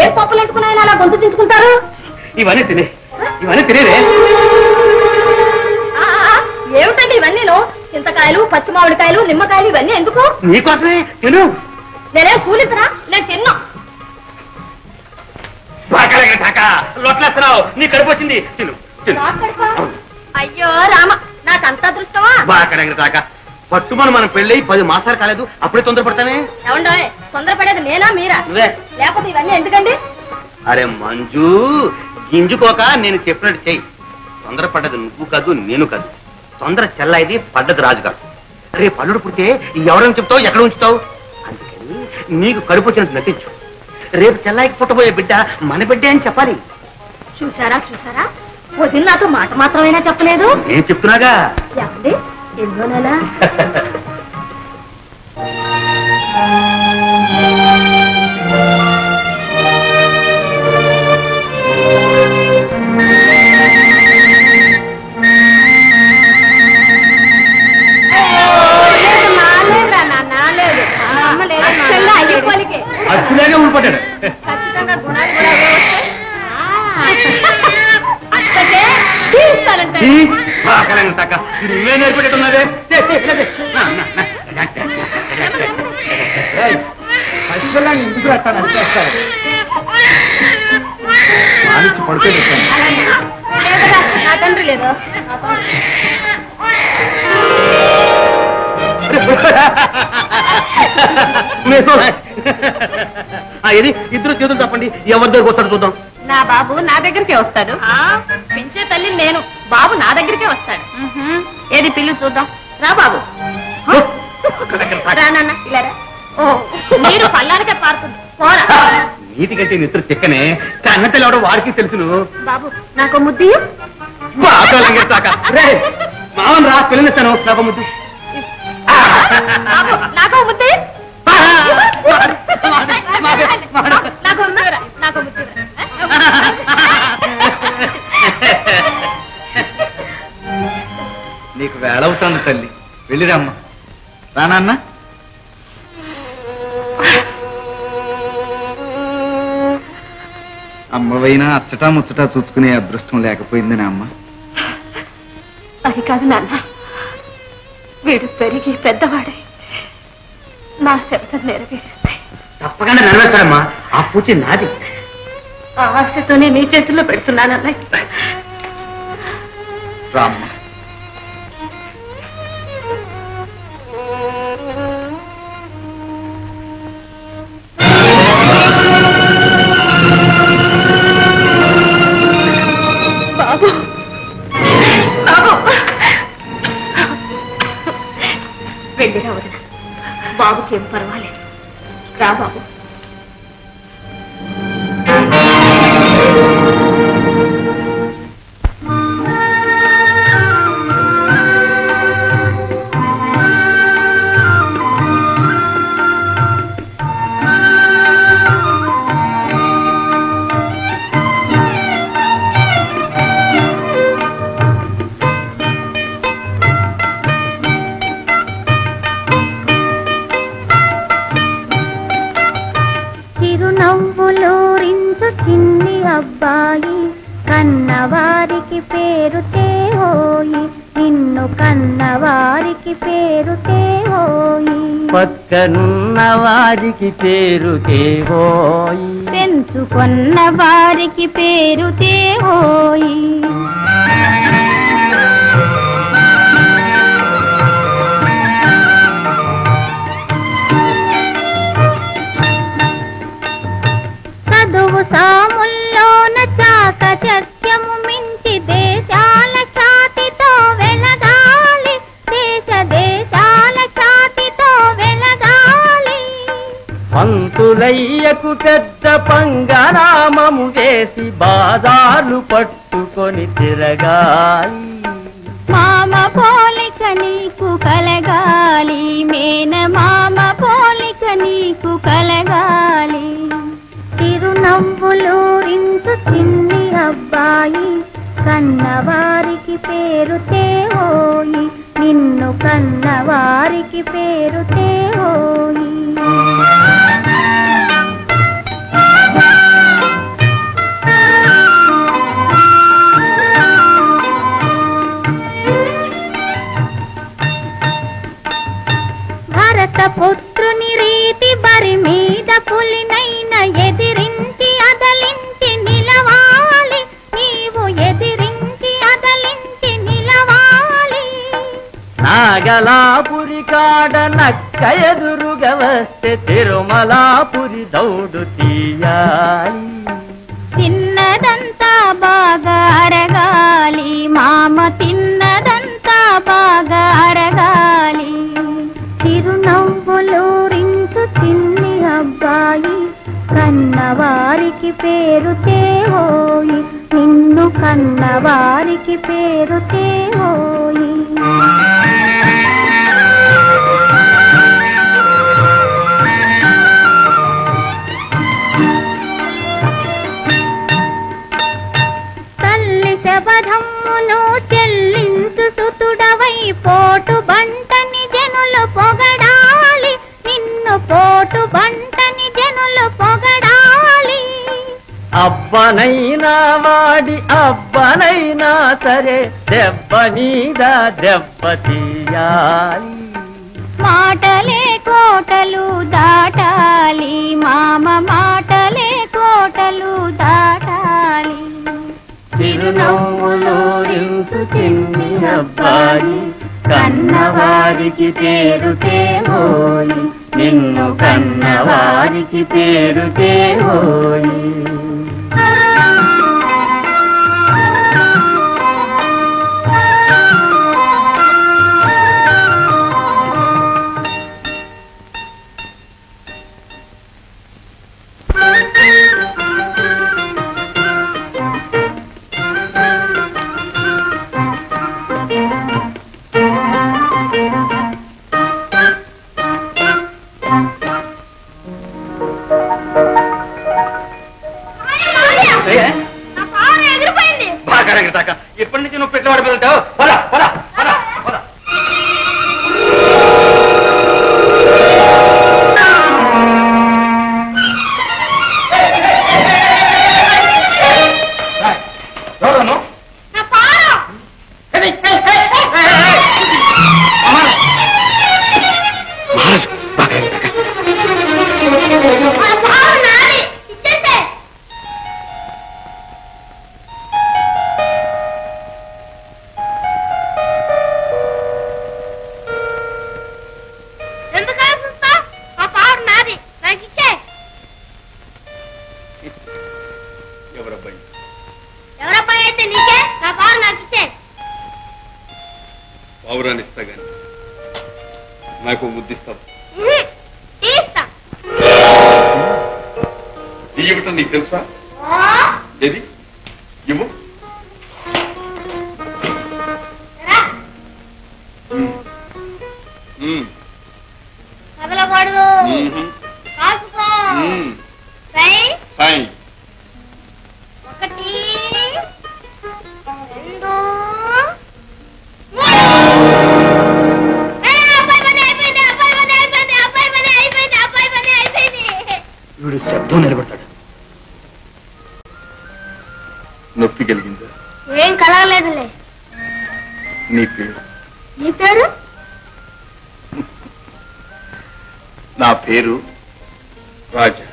ఏ పప్పులు ఎట్టుకున్నాయని అలా గొంతు చించుకుంటారు? ఇవన్నీ తినేదే. ఏమిటండి ఇవన్నీను? చింతకాయలు, పచ్చి మామిడికాయలు, నిమ్మకాయలు ఇవన్నీ ఎందుకు? నీకోసమే తిను. నేనే కూలితరా? నేను తిన్నా. లొట్లేస్తున్నావు, నీ కడుపు వచ్చింది. తిను. అయ్యో రామ, నాకంత అదృష్టమా? బాగా పట్టుమని మనం పెళ్ళి 10 మాసాలు కాలేదు, అప్పుడే తొందరపడతానే. ఏమండో తొందరపడేది నేనా మీరా? నువ్వే. లేకపోతే ఇవన్నీ ఎందుకండి? అరే మంజు, గింజుకోక నేను చెప్పినట్టు చెయ్యి. తొందరపడ్డది నువ్వు కాదు, నేను కాదు. తొందర చెల్లాయిది, పడ్డది రాజు కాదు. రేపు అల్లుడు పుడితే ఎవరైనా చెప్తావు, ఎక్కడ ఉంచుతావు? అందుకని నీకు కడుపు వచ్చినట్టు నటించు. రేపు చెల్లాయికి పుట్టబోయే బిడ్డ మన బిడ్డే అని చెప్పాలి. చూసారా వదిన నాతో మాట మాత్రమైనా చెప్పలేదు. నేను చెప్తున్నాగా. ఏమండి ఎన్నో నెల? అప్పుడే ఊడిపడ్డాడు. నువ్వే నేర్పెట్టున్నదే. ఇంటికి వస్తాను అనిపిస్తాను. మానిచ్చి పడుతుంది. నా తండ్రి లేదు. ఇది ఇద్దరు చేతులు తప్పండి, ఎవరి దగ్గరకు వస్తాడు చూద్దాం. నా బాబు నా దగ్గరికే వస్తాడు. పెంచే తల్లి నేను, బాబు నా దగ్గరికే వస్తాడు. ఏది పిల్లు చూద్దాం. రా బాబు. రానన్న ఇలా రా. ఓ మీరు పల్లానికే పారుతుంది. పోరా. నీటి కంటే నిద్ర చెక్కనే, అన్న తెలవడం వాడికి తెలుసును. బాబు నాకు ముద్దు. మామన్ రా, పిల్లనిస్తాను. నాకు ముద్దు. నాకు ముద్దు. నాకు ముద్దు. నీకు వేళవుతాను తల్లి, వెళ్ళిరమ్మా. రానన్నా. అమ్మవైనా అచ్చటా ముచ్చటా చూసుకునే అదృష్టం లేకపోయిందని అమ్మ. అది కాదు నాన్న, వీడు పెరిగి పెద్దవాడే నా శబ్దం నెరవేరుస్తాయి. తప్పకుండా నెరవేర్తాడమ్మా. ఆ పూచి నాది. ఆ ఆశతోనే మీ చేతుల్లో పెడుతున్నానన్న. రామ్మ. బాబు బాబు వెళ్ళిరా వదిన. బాబుకేం పర్వాలేదు. రా బాబు. చిన్ని అబ్బాయి కన్నవారికి పేరు తేవోయి, నిన్ను కన్నవారికి పేరు తేవోయి, పక్కనున్న వారికి పేరు తేవోయి, పెంచుకున్న వారికి పేరు తేవోయి. చదువు సాముల్లోన చాకచక్యము మించి దేశాల ఖ్యాతితో వెలగాలి, దేశాల ఖ్యాతితో వెలగాలి. పంతులయ్యకు పెద్ద పంగనామము వేసి బాజార్లు పట్టుకొని తిరగాలి, మామ పోలిక నీకు కలగాలి, మేన మామ పోలిక నీకు కలగాలి. చిరునవ్వులూరించు చిన్ని అబ్బాయి కన్నవారికి పేరు తేవోయి, నిన్ను కన్న వారికి పేరు తేవోయి. భరత పుత్రుని రీతి బరి మీద పులినైన ఎదిరించి అదలించి నిలవాలి, నీవు ఎదిరించి అదలించి నిలవాలి. నాగలాపురి కాడ నక్క ఎదురుగా వస్తే తిరుమలాపురి దౌడు తీయాలి. తిన్నదంతా బాగా అరగాలి మామ, తిన్నదంతా బాగా అరగాలి. చిరునవ్వులూరించు చిన్ని అబ్బాయి, కన్నవారికి పేరు తేవోయి, నిన్ను కన్నవారికి పేరు తేవోయి. తల్లి శబధమ్మును చెల్లించు సుతుడవై పోటు బంటని జనులు పొగడాలి, నిన్ను పోటు బంటని జనులు పొగడాలి. అబ్బనైనా వాడి అబ్బనైనా సరే దెబ్బ మీద దెబ్బ తీయాలి. మాటలే కోటలు దాటాలి మామ, మాటలే కోటలు దాటాలి. చిరునవ్వులూరించు చిన్ని అబ్బాయి, కన్నవారికి పేరు తేవోయి, నిన్ను కన్నవారికి పేరు తేవోయి. ఎప్పటి నుంచి నువ్వు పెట్టుబడి వెళ్తావు? పద పద పద పద. ఎవరు? ఎవరబ్బాయి అయితే నీకే, నా పాలు నాకు ఇచ్చే. పావురాన్ని ఇస్తా గాని నాకు ముద్దిస్తావు. తీస్తా. ఇవ్వటం నీకు తెలుసా? ఏది ఇవ్వు. కదలకూడదు, కాసుకో. ఫైన్. ఒకటి, రెండు, వీడు శబ్దం నిలబడతాడు. నొప్పి కలిగిందా? ఏం కలగలేదులే. నీ పేరు? నీ పేరు? నా పేరు రాజా.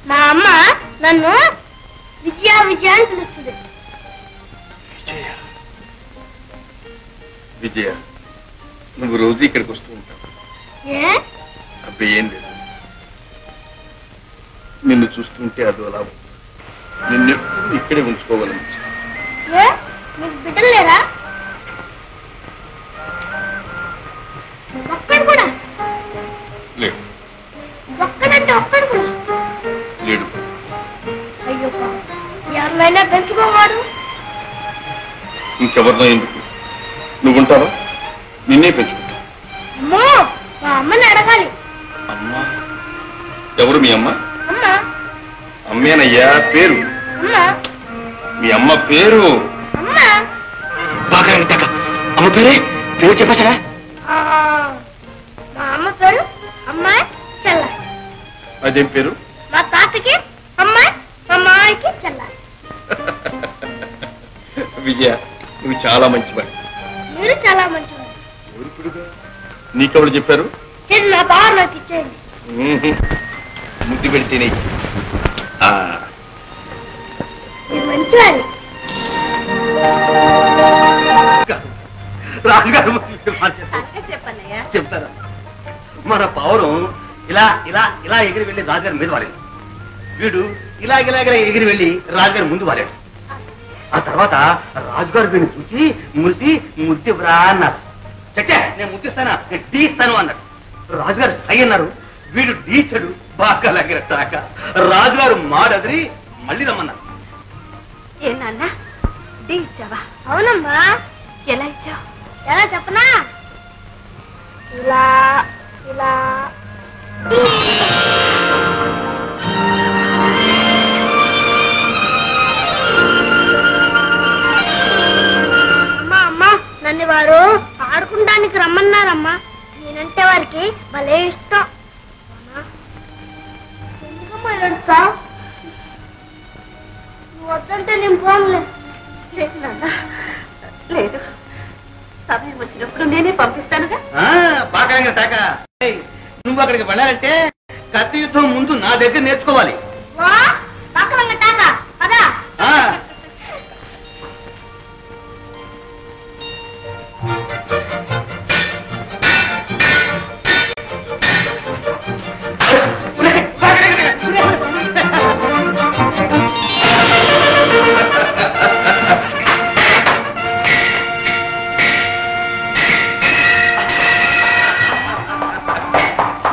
మా అమ్మ నన్ను విజయ విజయ అని పిలుస్తుంది. విజయ విజయ, నువ్వు రోజు ఇక్కడికి వస్తూ ఉంటావు. ఏ? అబ్బాయి ఏం లేదు, నిన్ను చూస్తుంటే అది అలా నిన్ను ఇక్కడే ఉంచుకోవాలని. ఏ? నీకు బిడ్డలు లేరా? ఒక్కడు కూడా లేడు. ఒక్కడంటే ఒక్కడు కూడా లేడు. అయ్యో, ఎవరినైనా పెంచుకోవాడు. ఇంకెవరినో ఎందుకు, నువ్వుంటావా? నిన్నే పెంచుకుంటా. అమ్మో, మా అమ్మని అడగాలి. అమ్మా? ఎవరు మీ అమ్మ? అమ్మ. అమ్మేనయ్యా పేరు. అమ్మ. మీ అమ్మ పేరు? అమ్మ. బాగా అమ్మ పేరే పేరు చెప్పేసరా? మా అమ్మ పేరు అమ్మాయి చెల్లాలి. అదేం పేరు? మా తాతకి అమ్మాయి, మా మామయ్యకి చెల్లాలి. విజయ, నువ్వు చాలా మంచివాడు. మీరు చాలా మంచివారు. నీకెవరు చెప్పారు? చిన్న బాగా నాకు ఇచ్చేయండి. ముద్దు పెడితేనే. మీరు మంచివారు. రాజుగారు చెప్పన్నయ్యా. చెప్తారా? మన పౌరం ఇలా ఇలా ఇలా ఎగిరి వెళ్ళి రాజుగారి మీద వాడాడు. వీడు ఇలా ఇలా ఇలా ఎగిరి వెళ్ళి రాజుగారి ముందు వాడాడు. ఆ తర్వాత రాజుగారు వీడిని చూసి మురిసి ముద్దివ్రా అన్నారు. చచ్చా, నేను ముద్దిస్తానా, నేను టీ ఇస్తాను అన్నాడు. రాజుగారు సై అన్నారు. వీడు డీచాడు. బాగా లాగిన తాక రాజుగారు మాడదిరి మళ్ళీ రమ్మన్నారు. ఏ నాన్న టీ ఇచ్చావా? అవునమ్మా. ఎలా ఇచ్చావు? ఎలా చెప్పనా? ఇలా ఇలా. అమ్మా అమ్మా, నన్ను వారు ఆడుకుంటానికి రమ్మన్నారమ్మా. నేనంటే వారికి భలే ఇష్టం. ఎందుకమ్మా ఏడుస్తావ్? నువ్వు వద్దంటే నేను పోనులే. లేదు నాన్న, లేదు. సమయం వచ్చినప్పుడు నేనే పంపిస్తానుగా. బాగా లాగిన తాక. నువ్వు అక్కడికి వెళ్ళాలంటే కత్తి యుద్ధం ముందు నా దగ్గర నేర్చుకోవాలి. వా పక్కన తాత పదా.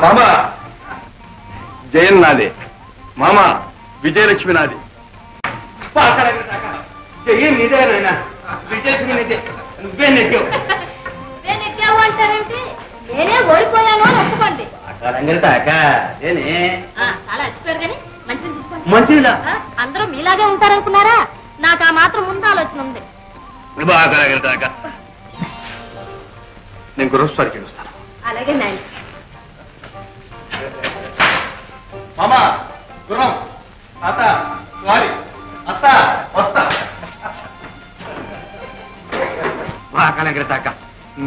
మామా జయన్ నాదే, మామా విజయలక్ష్మి నాది. జయం నీదే నాయన, విజయలక్ష్మి నీదే. నువ్వే నెగ్గావు. నేను ఎక్కావు అంటారంటే నేనే ఓడిపోయాను అని ఒప్పుకోండి. చాలా అచ్చిపోయారు కానీ మంచిని తీసుకోండి. మంచిదా? అందరూ మీలాగే ఉంటారనుకున్నారా? నాకు ఆ మాత్రం ముందు ఆలోచన ఉంది. బాగా నేను గురుస్వారికి వస్తాను. అలాగే నాయన. మామా గుర్రం, తాత వారి అత్త వస్తా. బాగా తాక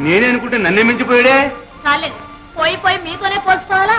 నేనే అనుకుంటే నన్నే మించిపోయాడే. చాలేదు, పోయి పోయి మీతోనే పోల్చుకోవాలా?